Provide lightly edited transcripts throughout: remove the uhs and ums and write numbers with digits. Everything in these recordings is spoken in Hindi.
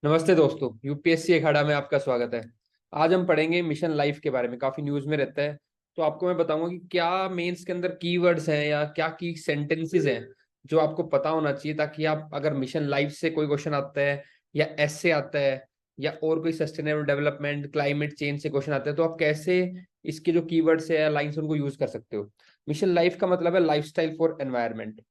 नमस्ते दोस्तों, यूपीएससी अखाड़ा में आपका स्वागत है। आज हम पढ़ेंगे मिशन लाइफ के बारे में। काफी न्यूज में रहता है, तो आपको मैं बताऊंगा कि क्या मेंस के अंदर कीवर्ड्स हैं या क्या की सेंटेंसेस हैं जो आपको पता होना चाहिए, ताकि आप अगर मिशन लाइफ से कोई क्वेश्चन आता है या ऐसे आता है या और कोई सस्टेनेबल डेवलपमेंट क्लाइमेट चेंज से क्वेश्चन आता है, तो आप कैसे इसके जो कीवर्ड्स है या लाइन्स उनको यूज कर सकते हो। मिशन लाइफ का मतलब है लाइफस्टाइल फॉर एनवायरनमेंट।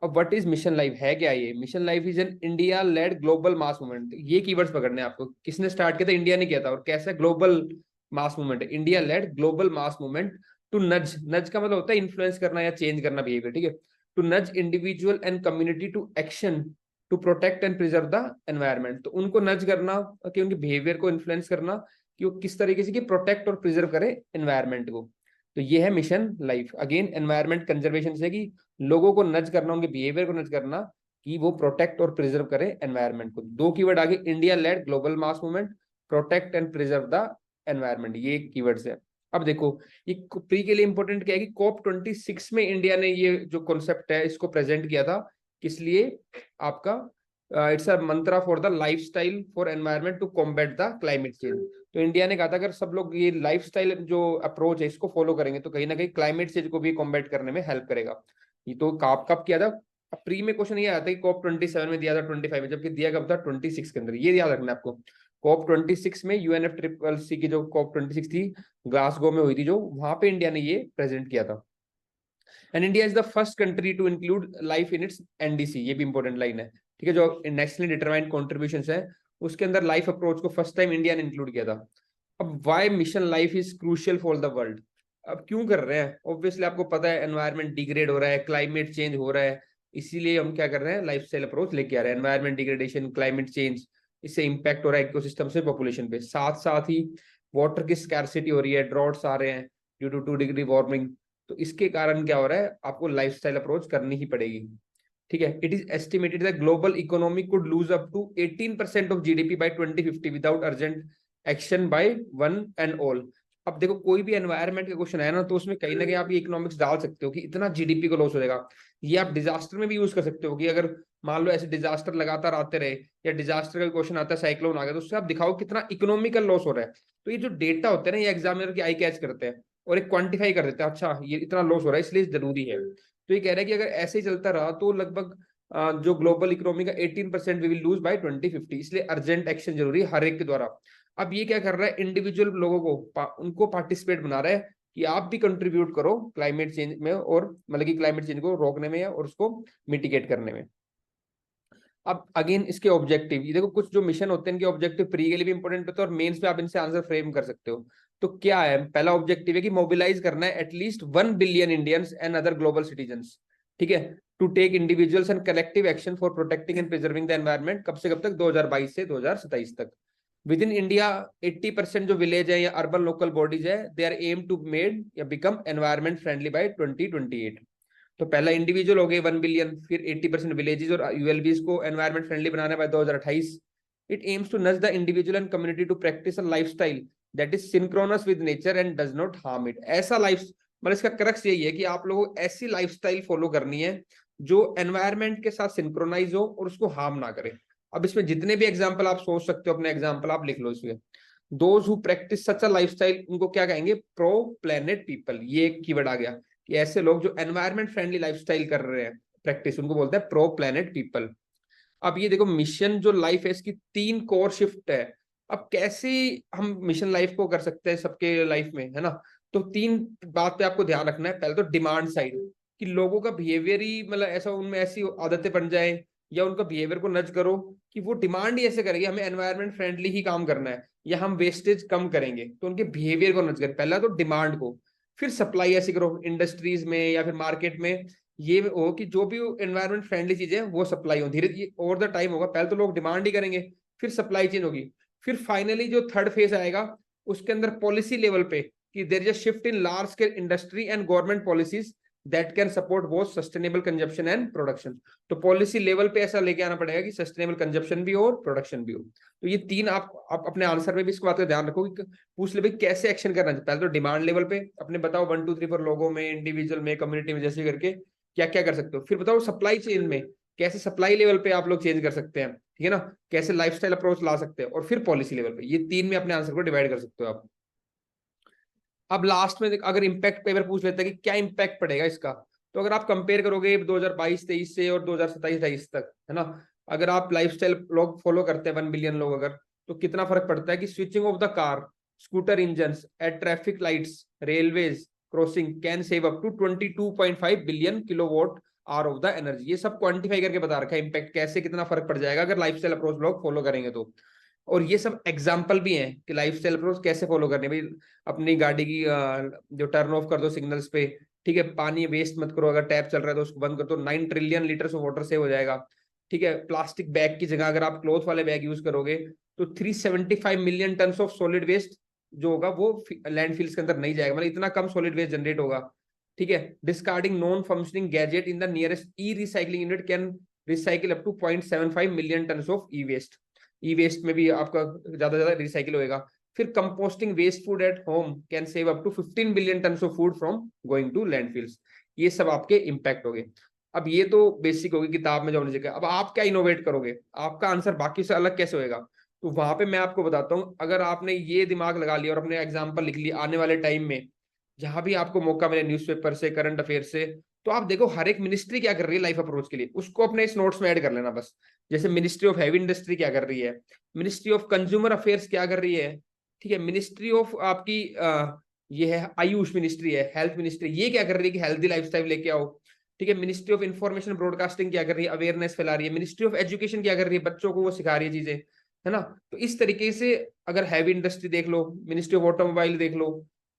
अब व्हाट इज मिशन लाइफ, है क्या ये? Mission life is an India led global mass movement. ये कीवर्ड्स पकड़ने हैं आपको। किसने स्टार्ट किया था? इंडिया ने किया था। और कैसा ग्लोबल मास मूवमेंट है? India led global mass movement to nudge. Nudge का मतलब होता है इन्फ्लुएंस करना या चेंज करना बिहेवियर, ठीक है। To nudge individual and community to action to protect and preserve the environment. तो उनको नज करना कि उनके बिहेवियर को इन्फ्लुएंस करना कि वो किस तरीके से कि प्रोटेक्ट और प्रिजर्व करे एनवायरमेंट को। तो ये है mission life. Again environment conservation से कि लोगों को नज करना, उनके बिहेवियर को नज करना कि वो प्रोटेक्ट और प्रिजर्व करे एनवायरनमेंट को। दो कीवर्ड आगे, India led global mass movement, protect and preserve the environment, ये कीवर्ड्स है। अब देखो, ये प्री के लिए इंपॉर्टेंट क्या है कि COP26 में इंडिया ने ये जो कॉन्सेप्ट है इसको प्रेजेंट किया था। किस लिए? आपका it's a mantra for the lifestyle for environment to combat the climate change. तो इंडिया ने कहा था अगर सब लोग ये लाइफस्टाइल जो अप्रोच है इसको फॉलो करेंगे तो कहीं ना कहीं क्लाइमेट चेंज को भी कॉम्बैट करने में हेल्प करेगा। ये तो कब कब किया था? प्री में क्वेश्चन ये आया था कि COP27 में दिया था, 25 में, जबकि दिया कब था? 26 के अंदर। ये याद रखना है आपको। COP26 में UNFCCC की जो COP26 थी, ग्लासगो में हुई थी, जो वहां पे इंडिया ने ये प्रेजेंट किया था। And India is the first country to include life in its NDC। ये भी इंपॉर्टेंट लाइन है, ठीक है। जो नेशनली डिटरमाइंड कॉन्ट्रीब्यूशन है उसके अंदर लाइफ अप्रोच को फर्स्ट टाइम इंडिया ने इंक्लूड किया था। अब why mission life is crucial for the world? अब क्यों कर रहे हैं? ऑब्वियसली आपको पता है एनवायरमेंट डिग्रेड हो रहा है, क्लाइमेट चेंज हो रहा है, इसीलिए हम क्या कर रहे हैं? लाइफस्टाइल अप्रोच लेके आ रहे हैं। एनवायरमेंट डिग्रेडेशन, क्लाइमेट चेंज, इससे इंपैक्ट हो रहा है इकोसिस्टम से, पॉपुलेशन पे। साथ साथ ही वाटर की स्कैरसिटी हो रही है, ड्रॉट्स आ रहे हैं ड्यू टू 2 डिग्री वार्मिंग। तो इसके कारण क्या हो रहा है? आपको लाइफस्टाइल अप्रोच करनी ही पड़ेगी, ठीक है। It is estimated that global economy could lose up to 18% of GDP by 2050 without urgent action by one and all. अब देखो, कोई भी एनवायरनमेंट का क्वेश्चन है ना, तो उसमें कहीं ना कहीं आप ये इकोनॉमिक्स डाल सकते हो कि इतना GDP को लॉस हो जाएगा। ये आप डिजास्टर में भी यूज कर सकते हो कि अगर मान लो ऐसे डिजास्टर लगातार आते रहे, या डिजास्टर का क्वेश्चन आता है, साइक्लोन आ गया, तो उससे आप दिखाओ कितना इकोनॉमिकल लॉस हो रहा है। तो ये जो डेटा होते हैं ना, ये एग्जामिनर की आई कैच करते हैं और एक क्वांटिफाई कर देते हैं, अच्छा ये इतना लॉस हो रहा है इसलिए जरूरी है। तो ये कह रहा है कि अगर ऐसे ही चलता रहा तो लगभग जो ग्लोबल इकोनॉमी का 18% वी विल लूज बाय 2050, इसलिए अर्जेंट एक्शन जरूरी है हर एक के द्वारा। अब ये क्या कर रहा है? इंडिविजुअल लोगों को उनको पार्टिसिपेट बना रहा है कि आप भी कंट्रीब्यूट करो क्लाइमेट चेंज में, और मतलब कि क्लाइमेट चेंज को रोकने में और उसको मिटिगेट करने में। अब अगेन इसके ऑब्जेक्टिव, ये देखो, कुछ जो मिशन होते हैं इनके ऑब्जेक्टिव प्री के लिए भी इंपॉर्टेंट होते हैं और मेंस पे आप इनसे आंसर फ्रेम कर सकते हो। तो क्या है? पहला ऑब्जेक्टिव है कि मोबिलाइज करना है at least 1 billion Indians and other global citizens, ठीक है, to take individuals and collective action for protecting and preserving the environment. कब से कब तक? 2022 से 2027 तक। विद इन इंडिया 80% जो विलेज है या अर्बन लोकल बॉडीज है, they are aim to made या बिकम एनवायरमेंट फ्रेंडली बाय 2028। तो पहला इंडिविजुअल हो गए 1 बिलियन, फिर 80% विलेजेस और ULBs को एनवायरमेंट फ्रेंडली बनाना by 2028। It aims to nudge the individual and community to practise a lifestyle that is synchronous with nature and does not harm it. ऐसा लाइफ, मतलब इसका क्रक्स यही है कि आप लोगों को ऐसी लाइफस्टाइल फॉलो करनी है जो एनवायरमेंट के साथ सिंक्रोनाइज हो और उसको हार्म ना करे। अब इसमें जितने भी एग्जाम्पल आप सोच सकते हो, अपने एग्जाम्पल आप लिख लो इसमें। Those who practice such a lifestyle, उनको क्या कहेंगे? Pro planet people. ये एक कीवर्ड आ गया कि ऐसे लोग जो एनवायरमेंट फ्रेंडली लाइफस्टाइल कर रहे हैं प्रैक्टिस, उनको बोलते हैं प्रो प्लेनेट पीपल। अब ये देखो, मिशन जो लाइफ है इसकी 3 कोर शिफ्ट है। अब कैसे हम मिशन लाइफ को कर सकते हैं सबके लाइफ में, है ना? तो 3 बात पे आपको ध्यान रखना है। पहले तो डिमांड साइड, कि लोगों का बिहेवियर ही मतलब ऐसा, उनमें ऐसी आदतें बन जाए या उनका बिहेवियर को नज करो कि वो डिमांड ही ऐसे करेंगे हमें एनवायरमेंट फ्रेंडली ही काम करना है या हम वेस्टेज कम करेंगे, तो उनके बिहेवियर को नज करें पहला तो डिमांड को। फिर सप्लाई ऐसी करो इंडस्ट्रीज में या फिर मार्केट में, ये हो कि जो भी एनवायरमेंट फ्रेंडली चीजें हैं वो सप्लाई हो। धीरे धीरे ओवर द टाइम होगा, पहले तो लोग डिमांड ही करेंगे, फिर सप्लाई चेंज होगी, फिर फाइनली जो थर्ड फेज आएगा उसके अंदर पॉलिसी लेवल पे कि there is a shift in large scale industry and government policies that can support both sustainable consumption and production. तो पॉलिसी लेवल पे ऐसा लेके आना पड़ेगा कि सस्टेनेबल कंजप्शन भी हो और प्रोडक्शन भी हो। तो ये 3 आप अपने आंसर में भी इसको बात का ध्यान रखो कि पूछ ले भाई कैसे एक्शन करना चाहिए। पहले तो डिमांड लेवल पे अपने बताओ 1 2 3 4 लोगों में, इंडिविजुअल में, कम्युनिटी में, जैसे करके क्या क्या कर सकते हो। फिर बताओ सप्लाई चेन में कैसे सप्लाई लेवल पे आप लोग चेंज कर सकते हैं, ठीक है ना, कैसे लाइफस्टाइल अप्रोच ला सकते हैं, और फिर पॉलिसी लेवल पे। ये तीन में अपने आंसर को डिवाइड कर सकते हो आप। अब लास्ट में अगर इम्पैक्ट पेपर पूछ लेता है कि क्या इम्पैक्ट पड़ेगा इसका, तो अगर आप कंपेयर करोगे 2022-23 से और 2027-28 तक, है ना, अगर आप लाइफस्टाइल लोग फॉलो करते हैं 1 बिलियन लोग अगर, तो कितना फर्क पड़ता है कि switching off the car, scooter engine at traffic lights, railways crossing can save up to 22.5 billion kilowatt hour of the energy. ये सब क्वांटिफाई करके बता रखा है इम्पैक्ट कैसे, कितना फर्क पड़ जाएगा अगर लाइफस्टाइल अप्रोच लोग फॉलो करेंगे तो। और ये सब एग्जाम्पल भी हैं कि लाइफस्टाइल अप्रोच कैसे फॉलो करने भाई। अपनी गाड़ी की जो टर्न ऑफ कर दो सिग्नल्स पे, ठीक है, पानी वेस्ट मत करो, अगर टैप चल रहा है तो उसको बंद कर दो, 9 trillion litre of water save हो जाएगा। ठीक है, प्लास्टिक बैग की जगह अगर आप क्लॉथ वाले बैग यूज करोगे तो 375 million ton of solid waste जो होगा वो लैंडफिल्स के अंदर नहीं जाएगा, मतलब इतना कम सॉलिड वेस्ट जनरेट होगा। ठीक है, discarding non functioning gadget in the nearest e recycling unit can recycle up to 0.75 million ton of e waste. E waste में भी आपका ज्यादा रिसाइकिल होएगा। फिर composting waste food at home can save up to 15 billion ton of food from going to landfills. ये सब आपके इम्पैक्ट हो गए। अब ये तो बेसिक होगी किताब में जो हमने सीखा। अब आप क्या इनोवेट करोगे, आपका आंसर बाकी से अलग कैसे होएगा, तो वहां पे मैं आपको बताता हूँ। अगर आपने ये दिमाग लगा लिया और अपने एग्जाम्पल लिख लिया, आने वाले टाइम में जहां भी आपको मौका मिले न्यूज़पेपर से, करंट अफेयर से, तो आप देखो हर एक मिनिस्ट्री क्या कर रही है लाइफ अप्रोच के लिए, उसको अपने इस नोट्स में ऐड कर लेना बस। जैसे मिनिस्ट्री ऑफ हैवी इंडस्ट्री क्या कर रही है, मिनिस्ट्री ऑफ कंज्यूमर अफेयर्स क्या कर रही है, ठीक है, मिनिस्ट्री ऑफ आपकी ये है आयुष मिनिस्ट्री है, हेल्थ मिनिस्ट्री ये क्या कर रही है कि हेल्थी लाइफस्टाइल लेके आओ। ठीक है, मिनिस्ट्री ऑफ इंफॉर्मेशन ब्रॉडकास्टिंग क्या कर रही है, अवेयरनेस फैला रही है। मिनिस्ट्री ऑफ एजुकेशन क्या कर रही है, बच्चों को वो सिखा रही है चीजें, है ना। तो इस तरीके से अगर हैवी इंडस्ट्री देख लो, मिनिस्ट्री ऑफ ऑटोमोबाइल देख लो,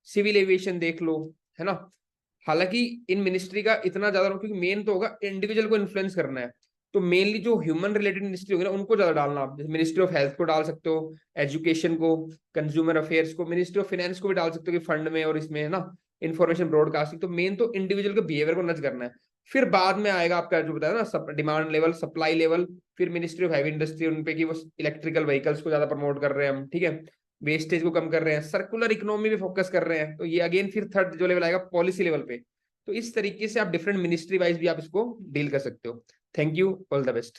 सिविल एविएशन देख लो, है ना। हालांकि इन मिनिस्ट्री का इतना ज्यादा, क्योंकि मेन तो होगा इंडिविजुअल को इन्फ्लुएंस करना है, तो मेनली जो ह्यूमन रिलेटेड मिनिस्ट्री होगी ना उनको ज्यादा डालना आप। जैसे मिनिस्ट्री ऑफ हेल्थ को डाल सकते हो, एजुकेशन को, कंज्यूमर अफेयर्स को, मिनिस्ट्री ऑफ फाइनेंस को भी डाल सकते हो कि फंड में और इसमें, है ना, इन्फॉर्मेशन ब्रॉडकास्टिंग। तो मेन तो इंडिविजुअल के बिहेवियर को नच करना है। फिर बाद में आएगा आपका जो बताया ना डिमांड लेवल, सप्लाई लेवल, फिर मिनिस्ट्री ऑफ हैवी इंडस्ट्री उनपे की वो इलेक्ट्रिकल व्हीकल्स को ज्यादा प्रमोट कर रहे हैं हम, ठीक है, वेस्टेज को कम कर रहे हैं, सर्कुलर इकोनॉमी पे फोकस कर रहे हैं। तो ये अगेन फिर थर्ड जो लेवल आएगा पॉलिसी लेवल पे। तो इस तरीके से आप डिफरेंट मिनिस्ट्री वाइज भी आप इसको डील कर सकते हो। Thank you, all the best.